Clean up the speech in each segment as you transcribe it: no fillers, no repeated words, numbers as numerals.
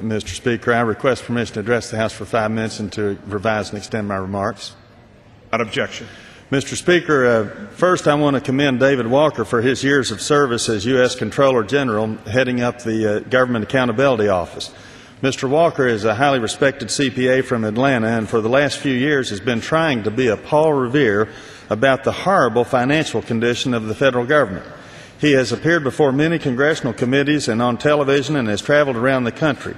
Mr. Speaker. I request permission to address the House for 5 minutes and to revise and extend my remarks. Without objection. Mr. Speaker, first I want to commend David Walker for his years of service as U.S. Comptroller General heading up the Government Accountability Office. Mr. Walker is a highly respected CPA from Atlanta and for the last few years has been trying to be a Paul Revere about the horrible financial condition of the federal government. He has appeared before many congressional committees and on television and has traveled around the country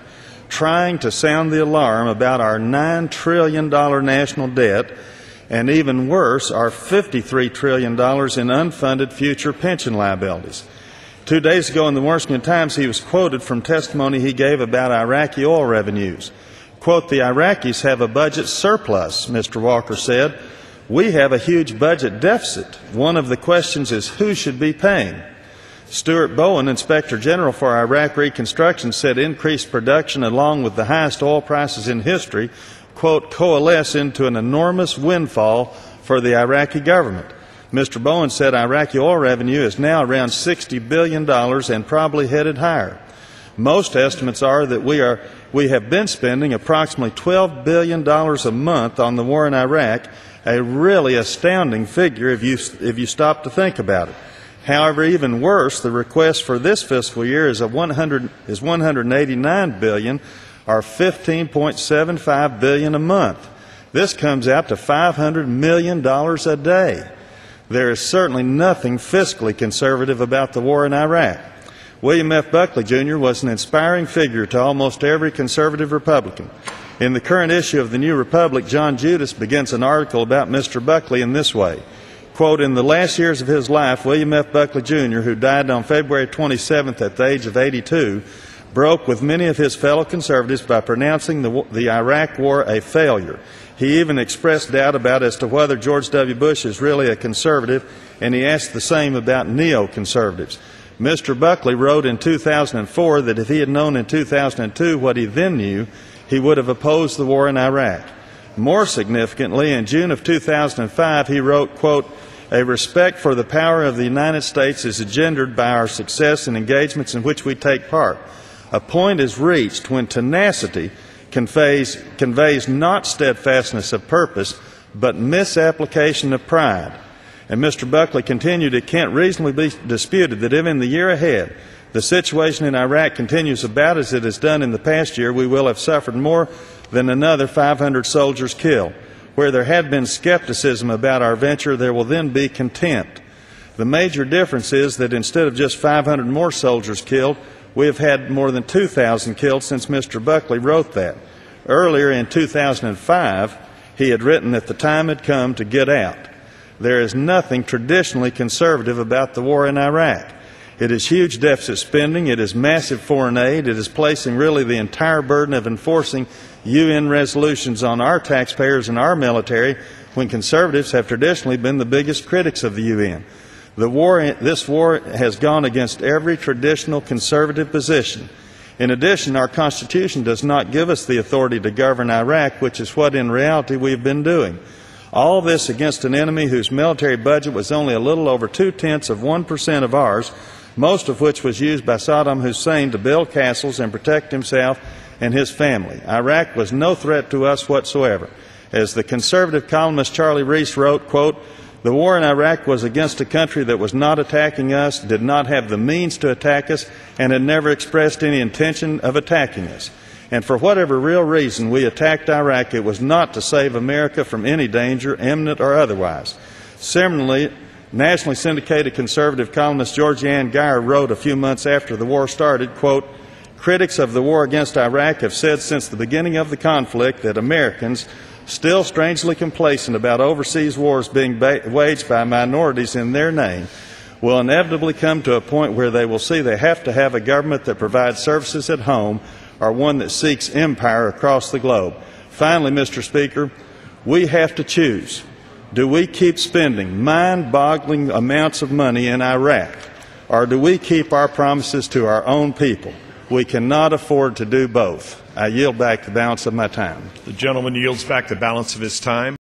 trying to sound the alarm about our $9 trillion national debt and, even worse, our $53 trillion in unfunded future pension liabilities. 2 days ago in the Washington Times, he was quoted from testimony he gave about Iraqi oil revenues. Quote, "The Iraqis have a budget surplus," Mr. Walker said. "We have a huge budget deficit. One of the questions is who should be paying." Stuart Bowen, Inspector General for Iraq Reconstruction, said increased production along with the highest oil prices in history, quote, "coalesce into an enormous windfall for the Iraqi government." Mr. Bowen said Iraqi oil revenue is now around $60 billion and probably headed higher. Most estimates are that we have been spending approximately $12 billion a month on the war in Iraq, a really astounding figure if you stop to think about it. However, even worse, the request for this fiscal year is $189 billion, or $15.75 billion a month. This comes out to $500 million a day. There is certainly nothing fiscally conservative about the war in Iraq. William F. Buckley, Jr. was an inspiring figure to almost every conservative Republican. In the current issue of the New Republic, John Judas begins an article about Mr. Buckley in this way. Quote, "In the last years of his life, William F. Buckley, Jr., who died on February 27th at the age of 82, broke with many of his fellow conservatives by pronouncing the Iraq War a failure. He even expressed doubt about as to whether George W. Bush is really a conservative, and he asked the same about neoconservatives. Mr. Buckley wrote in 2004 that if he had known in 2002 what he then knew, he would have opposed the war in Iraq. More significantly, in June of 2005, he wrote, quote, 'A respect for the power of the United States is engendered by our success in engagements in which we take part. A point is reached when tenacity conveys not steadfastness of purpose, but misapplication of pride.' And Mr. Buckley continued, 'It can't reasonably be disputed that if in the year ahead the situation in Iraq continues about as it has done in the past year, we will have suffered more than another 500 soldiers killed. Where there had been skepticism about our venture, there will then be contempt. The major difference is that instead of just 500 more soldiers killed, we have had more than 2,000 killed since Mr. Buckley wrote that. Earlier in 2005, he had written that the time had come to get out. There is nothing traditionally conservative about the war in Iraq. It is huge deficit spending. It is massive foreign aid. It is placing really the entire burden of enforcing UN resolutions on our taxpayers and our military when conservatives have traditionally been the biggest critics of the UN. This war has gone against every traditional conservative position. In addition, our Constitution does not give us the authority to govern Iraq, which is what in reality we have been doing. All this against an enemy whose military budget was only a little over 0.2% of ours, most of which was used by Saddam Hussein to build castles and protect himself and his family. Iraq was no threat to us whatsoever. As the conservative columnist Charlie Reese wrote, quote, 'The war in Iraq was against a country that was not attacking us, did not have the means to attack us, and had never expressed any intention of attacking us. And for whatever real reason we attacked Iraq, it was not to save America from any danger, imminent or otherwise.' Similarly, nationally syndicated conservative columnist Georgianne Geyer wrote a few months after the war started, quote, 'Critics of the war against Iraq have said since the beginning of the conflict that Americans, still strangely complacent about overseas wars being waged by minorities in their name, will inevitably come to a point where they will see they have to have a government that provides services at home or one that seeks empire across the globe.' Finally, Mr. Speaker, we have to choose. Do we keep spending mind-boggling amounts of money in Iraq, or do we keep our promises to our own people? We cannot afford to do both. I yield back the balance of my time. The gentleman yields back the balance of his time.